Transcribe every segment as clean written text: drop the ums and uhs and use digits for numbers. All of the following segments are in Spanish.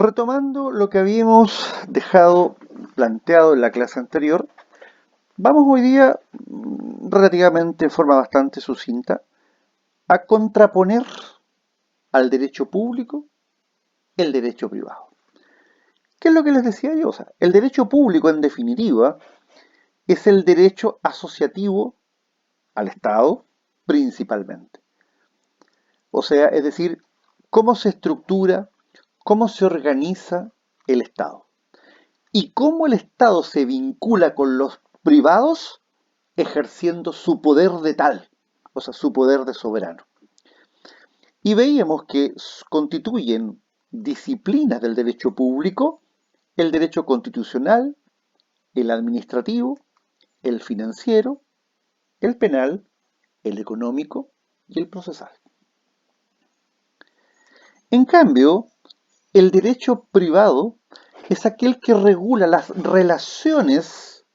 Retomando lo que habíamos dejado planteado en la clase anterior, vamos hoy día, relativamente en forma bastante sucinta, a contraponer al derecho público el derecho privado. ¿Qué es lo que les decía yo? O sea, el derecho público, en definitiva, es el derecho asociativo al Estado, principalmente. O sea, es decir, cómo se estructura, cómo se organiza el Estado. Y cómo el Estado se vincula con los privados ejerciendo su poder de tal, o sea, su poder de soberano. Y veíamos que constituyen disciplinas del derecho público el derecho constitucional, el administrativo, el financiero, el penal, el económico y el procesal. En cambio, el derecho privado es aquel que regula las relaciones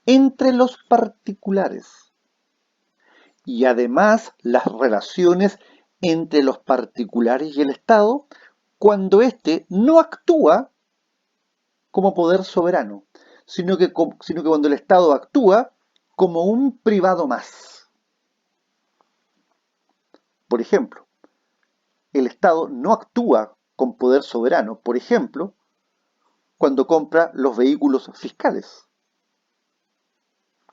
entre los particulares y además las relaciones entre los particulares y el Estado cuando éste no actúa como poder soberano, sino que cuando el Estado actúa como un privado más. Por ejemplo, el Estado no actúa con poder soberano, por ejemplo, cuando compra los vehículos fiscales.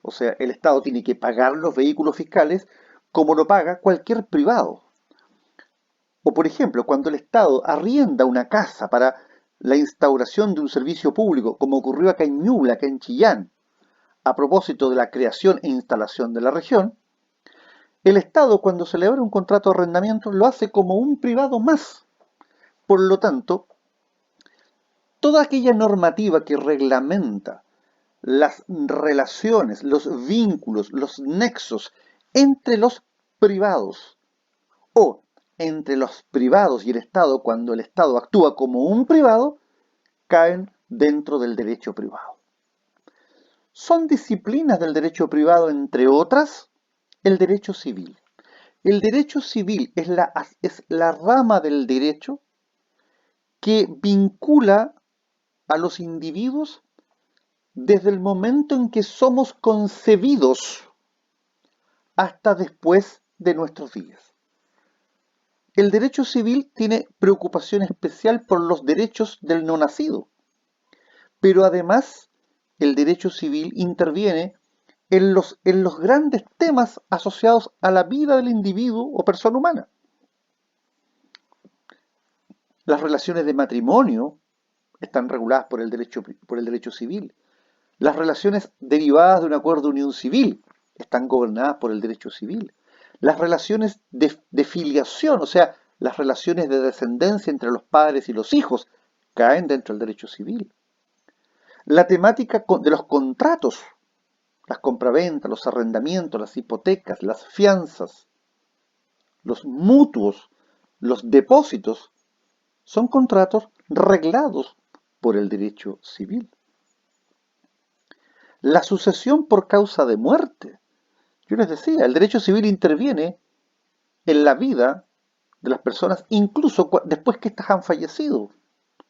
O sea, el Estado tiene que pagar los vehículos fiscales como lo paga cualquier privado. O por ejemplo, cuando el Estado arrienda una casa para la instauración de un servicio público, como ocurrió acá en Ñuble, acá en Chillán, a propósito de la creación e instalación de la región, el Estado cuando celebra un contrato de arrendamiento lo hace como un privado más. Por lo tanto, toda aquella normativa que reglamenta las relaciones, los vínculos, los nexos entre los privados o entre los privados y el Estado cuando el Estado actúa como un privado, caen dentro del derecho privado. Son disciplinas del derecho privado, entre otras, el derecho civil. El derecho civil es la rama del derecho que vincula a los individuos desde el momento en que somos concebidos hasta después de nuestros días. El derecho civil tiene preocupación especial por los derechos del no nacido, pero además el derecho civil interviene en los grandes temas asociados a la vida del individuo o persona humana. Las relaciones de matrimonio están reguladas por el derecho civil. Las relaciones derivadas de un acuerdo de unión civil están gobernadas por el derecho civil. Las relaciones de filiación, o sea, las relaciones de descendencia entre los padres y los hijos, caen dentro del derecho civil. La temática de los contratos, las compraventas, los arrendamientos, las hipotecas, las fianzas, los mutuos, los depósitos, son contratos reglados por el derecho civil. La sucesión por causa de muerte. Yo les decía, el derecho civil interviene en la vida de las personas, incluso después que éstas han fallecido.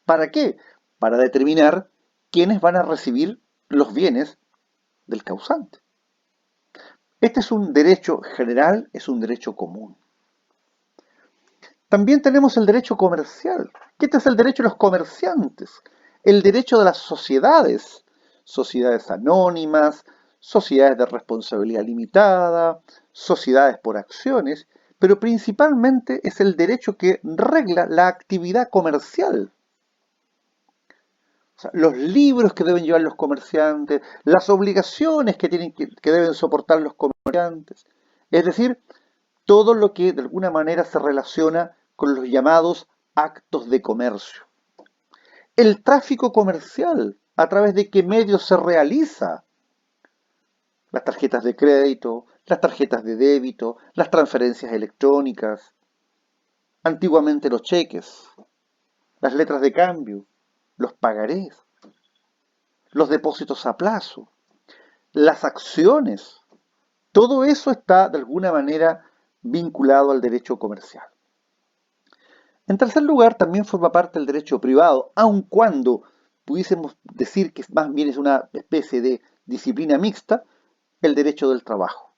¿Para qué? Para determinar quiénes van a recibir los bienes del causante. Este es un derecho general, es un derecho común. También tenemos el derecho comercial, que este es el derecho de los comerciantes, el derecho de las sociedades, sociedades anónimas, sociedades de responsabilidad limitada, sociedades por acciones, pero principalmente es el derecho que regla la actividad comercial. O sea, los libros que deben llevar los comerciantes, las obligaciones que deben soportar los comerciantes, es decir, todo lo que de alguna manera se relaciona con los llamados actos de comercio. El tráfico comercial, a través de qué medios se realiza, las tarjetas de crédito, las tarjetas de débito, las transferencias electrónicas, antiguamente los cheques, las letras de cambio, los pagarés, los depósitos a plazo, las acciones, todo eso está de alguna manera vinculado al derecho comercial. En tercer lugar, también forma parte del derecho privado, aun cuando pudiésemos decir que más bien es una especie de disciplina mixta, el derecho del trabajo.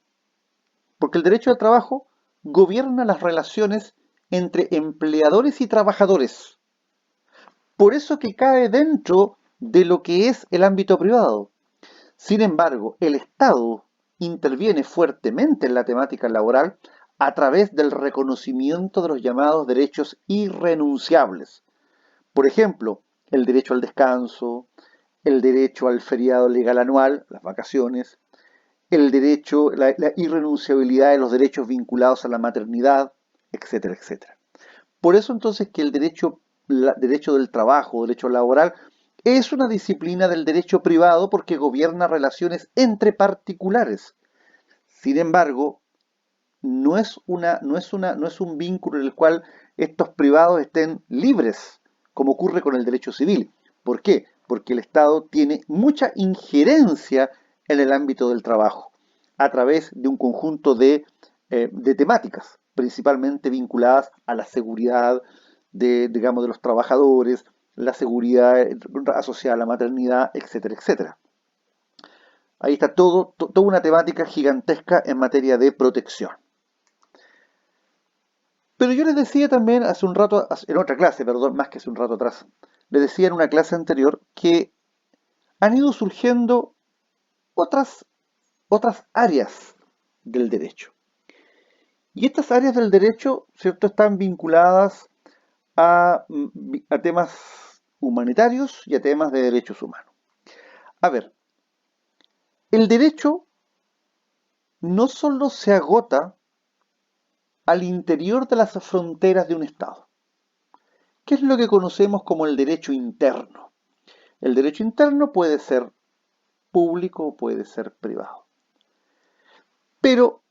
Porque el derecho del trabajo gobierna las relaciones entre empleadores y trabajadores. Por eso que cae dentro de lo que es el ámbito privado. Sin embargo, el Estado interviene fuertemente en la temática laboral a través del reconocimiento de los llamados derechos irrenunciables. Por ejemplo, el derecho al descanso, el derecho al feriado legal anual, las vacaciones, el derecho, la irrenunciabilidad de los derechos vinculados a la maternidad, etcétera, etcétera. Por eso entonces que el derecho del trabajo, derecho laboral, es una disciplina del derecho privado porque gobierna relaciones entre particulares. Sin embargo, no es un vínculo en el cual estos privados estén libres, como ocurre con el derecho civil. ¿Por qué? Porque el Estado tiene mucha injerencia en el ámbito del trabajo, a través de un conjunto de temáticas, principalmente vinculadas a la seguridad digamos, de los trabajadores, la seguridad asociada a la maternidad, etcétera, etcétera. Ahí está toda una temática gigantesca en materia de protección. Pero yo les decía también hace un rato, en otra clase, perdón, más que hace un rato atrás, les decía en una clase anterior que han ido surgiendo otras, otras áreas del derecho. Y estas áreas del derecho, ¿cierto?, están vinculadas a temas humanitarios y a temas de derechos humanos. A ver, el derecho no solo se agota al interior de las fronteras de un Estado. ¿Qué es lo que conocemos como el derecho interno? El derecho interno puede ser público o puede ser privado. Pero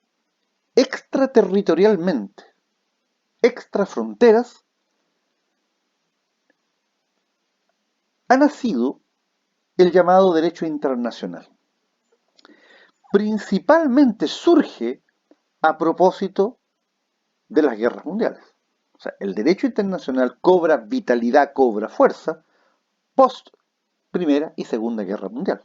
extraterritorialmente, extrafronteras, ha nacido el llamado derecho internacional. Principalmente surge a propósito de las guerras mundiales. O sea, el derecho internacional cobra vitalidad, cobra fuerza post Primera y Segunda Guerra Mundial.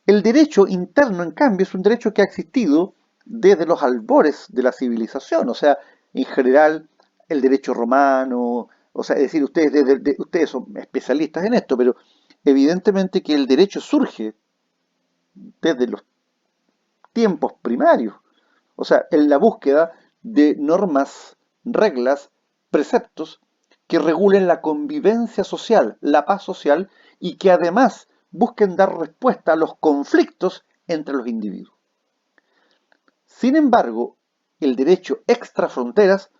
El derecho interno, en cambio, es un derecho que ha existido desde los albores de la civilización, o sea, en general el derecho romano, o sea, es decir, ustedes son especialistas en esto, pero evidentemente que el derecho surge desde los tiempos primarios, o sea, en la búsqueda de normas, reglas, preceptos que regulen la convivencia social, la paz social y que además busquen dar respuesta a los conflictos entre los individuos. Sin embargo, el derecho extrafronteras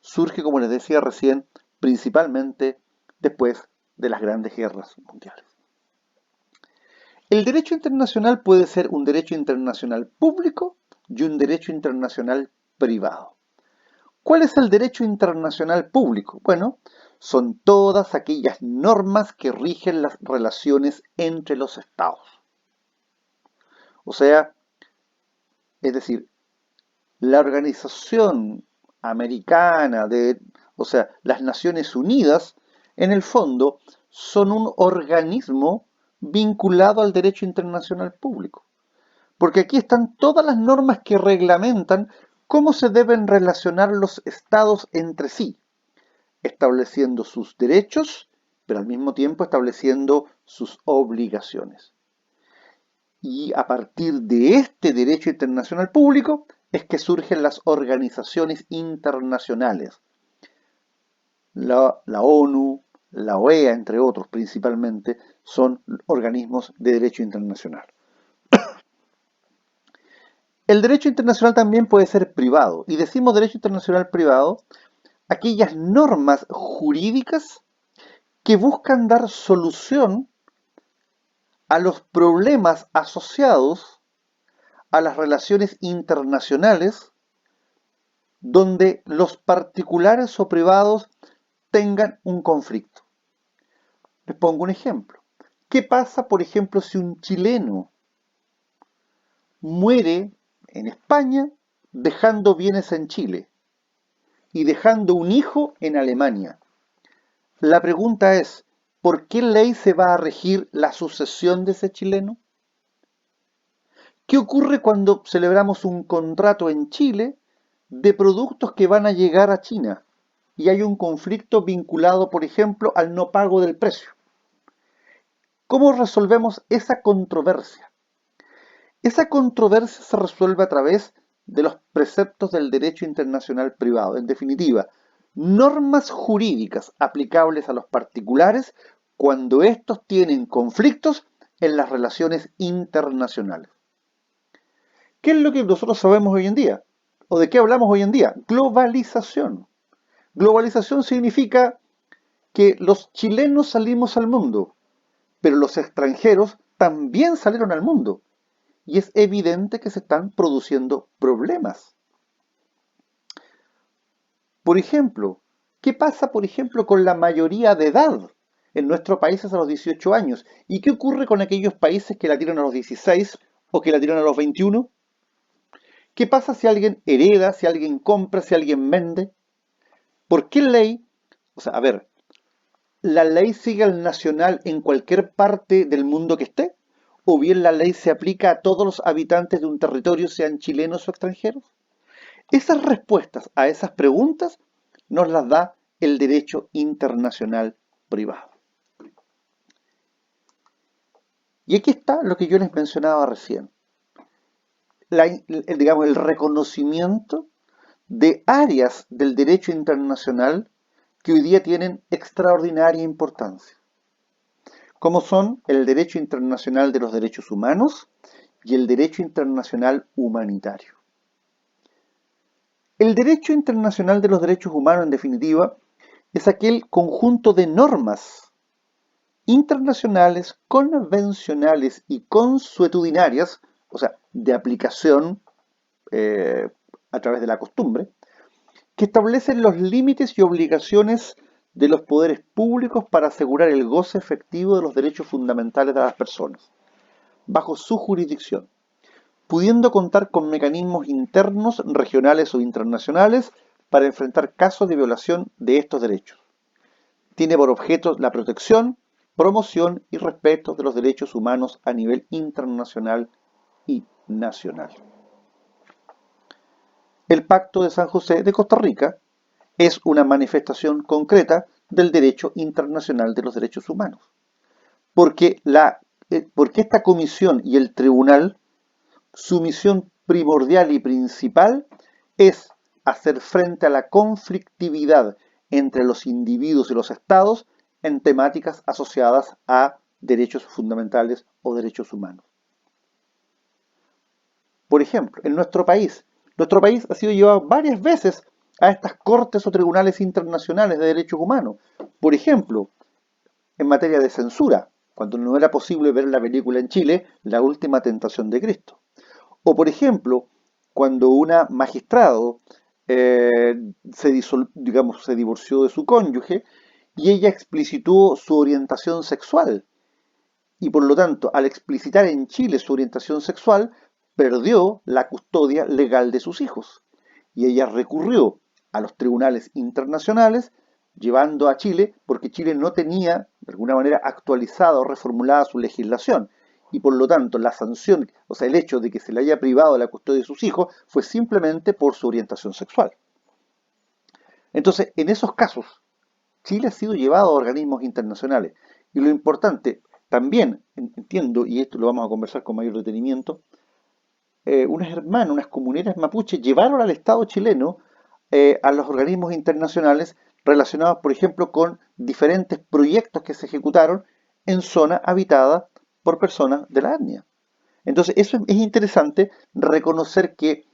surge, como les decía recién, principalmente después de las grandes guerras mundiales. El derecho internacional puede ser un derecho internacional público y un derecho internacional privado. ¿Cuál es el derecho internacional público? Bueno, son todas aquellas normas que rigen las relaciones entre los estados. O sea, es decir, la organización americana, o sea, las Naciones Unidas, en el fondo, son un organismo vinculado al derecho internacional público. Porque aquí están todas las normas que reglamentan cómo se deben relacionar los estados entre sí, estableciendo sus derechos, pero al mismo tiempo estableciendo sus obligaciones. Y a partir de este derecho internacional público es que surgen las organizaciones internacionales. La ONU, la OEA, entre otros principalmente, son organismos de derecho internacional. El derecho internacional también puede ser privado, y decimos derecho internacional privado aquellas normas jurídicas que buscan dar solución a los problemas asociados a las relaciones internacionales donde los particulares o privados tengan un conflicto. Les pongo un ejemplo. ¿Qué pasa, por ejemplo, si un chileno muere en España dejando bienes en Chile y dejando un hijo en Alemania? La pregunta es, ¿por qué ley se va a regir la sucesión de ese chileno? ¿Qué ocurre cuando celebramos un contrato en Chile de productos que van a llegar a China y hay un conflicto vinculado, por ejemplo, al no pago del precio? ¿Cómo resolvemos esa controversia? Esa controversia se resuelve a través de los preceptos del derecho internacional privado. En definitiva, normas jurídicas aplicables a los particulares cuando estos tienen conflictos en las relaciones internacionales. ¿Qué es lo que nosotros sabemos hoy en día? ¿O de qué hablamos hoy en día? Globalización. Globalización significa que los chilenos salimos al mundo, pero los extranjeros también salieron al mundo. Y es evidente que se están produciendo problemas. Por ejemplo, ¿qué pasa, por ejemplo, con la mayoría de edad? En nuestro país es a los 18 años. ¿Y qué ocurre con aquellos países que la tiran a los 16 o que la tiran a los 21? ¿Qué pasa si alguien hereda, si alguien compra, si alguien vende? ¿Por qué ley? O sea, a ver, ¿la ley sigue al nacional en cualquier parte del mundo que esté? ¿O bien la ley se aplica a todos los habitantes de un territorio, sean chilenos o extranjeros? Esas respuestas a esas preguntas nos las da el derecho internacional privado. Y aquí está lo que yo les mencionaba recién, digamos, el reconocimiento de áreas del derecho internacional que hoy día tienen extraordinaria importancia, como son el derecho internacional de los derechos humanos y el derecho internacional humanitario. El derecho internacional de los derechos humanos, en definitiva, es aquel conjunto de normas internacionales, convencionales y consuetudinarias, o sea, de aplicación a través de la costumbre, que establecen los límites y obligaciones de los poderes públicos para asegurar el goce efectivo de los derechos fundamentales de las personas, bajo su jurisdicción, pudiendo contar con mecanismos internos, regionales o internacionales para enfrentar casos de violación de estos derechos. Tiene por objeto la protección, promoción y respeto de los derechos humanos a nivel internacional y nacional. El Pacto de San José de Costa Rica es una manifestación concreta del derecho internacional de los derechos humanos, porque, porque esta comisión y el tribunal, su misión primordial y principal es hacer frente a la conflictividad entre los individuos y los estados en temáticas asociadas a derechos fundamentales o derechos humanos. Por ejemplo, en nuestro país ha sido llevado varias veces a estas cortes o tribunales internacionales de derechos humanos. Por ejemplo, en materia de censura, cuando no era posible ver la película en Chile, La Última Tentación de Cristo. O por ejemplo, cuando una magistrado se divorció de su cónyuge y ella explicitó su orientación sexual. Y por lo tanto, al explicitar en Chile su orientación sexual, perdió la custodia legal de sus hijos. Y ella recurrió a los tribunales internacionales, llevando a Chile, porque Chile no tenía, de alguna manera, actualizada o reformulada su legislación. Y por lo tanto, la sanción, o sea, el hecho de que se le haya privado de la custodia de sus hijos, fue simplemente por su orientación sexual. Entonces, en esos casos, Chile ha sido llevado a organismos internacionales. Y lo importante, también entiendo, y esto lo vamos a conversar con mayor detenimiento, unas hermanas, unas comuneras mapuches llevaron al Estado chileno a los organismos internacionales relacionados, por ejemplo, con diferentes proyectos que se ejecutaron en zona habitada por personas de la etnia. Entonces, eso es interesante reconocer que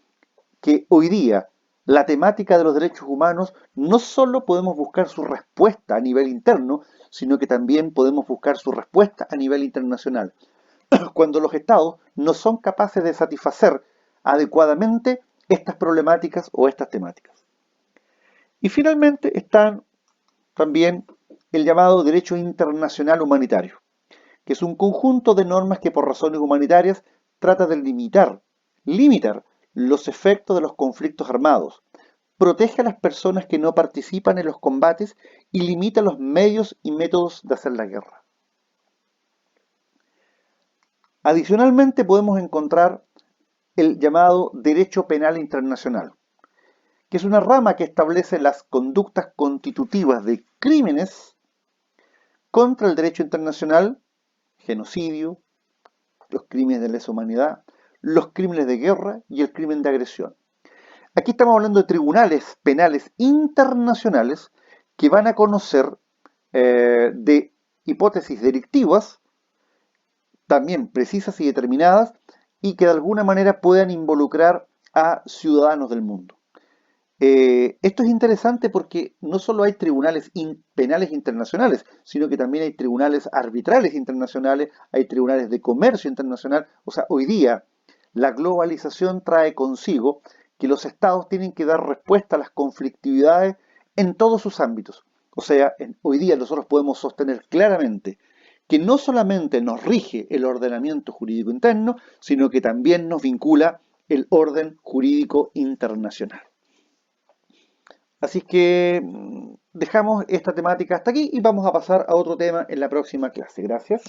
hoy día la temática de los derechos humanos no solo podemos buscar su respuesta a nivel interno, sino que también podemos buscar su respuesta a nivel internacional. Cuando los estados no son capaces de satisfacer adecuadamente estas problemáticas o estas temáticas. Y finalmente están también el llamado derecho internacional humanitario, que es un conjunto de normas que por razones humanitarias trata de limitar los efectos de los conflictos armados, protege a las personas que no participan en los combates y limita los medios y métodos de hacer la guerra. Adicionalmente podemos encontrar el llamado Derecho Penal Internacional, que es una rama que establece las conductas constitutivas de crímenes contra el derecho internacional, genocidio, los crímenes de lesa humanidad, los crímenes de guerra y el crimen de agresión. Aquí estamos hablando de tribunales penales internacionales que van a conocer de hipótesis delictivas, también precisas y determinadas, y que de alguna manera puedan involucrar a ciudadanos del mundo. Esto es interesante porque no solo hay tribunales penales internacionales, sino que también hay tribunales arbitrales internacionales, hay tribunales de comercio internacional. O sea, hoy día la globalización trae consigo que los estados tienen que dar respuesta a las conflictividades en todos sus ámbitos. O sea, hoy día nosotros podemos sostener claramente que no solamente nos rige el ordenamiento jurídico interno, sino que también nos vincula el orden jurídico internacional. Así que dejamos esta temática hasta aquí y vamos a pasar a otro tema en la próxima clase. Gracias.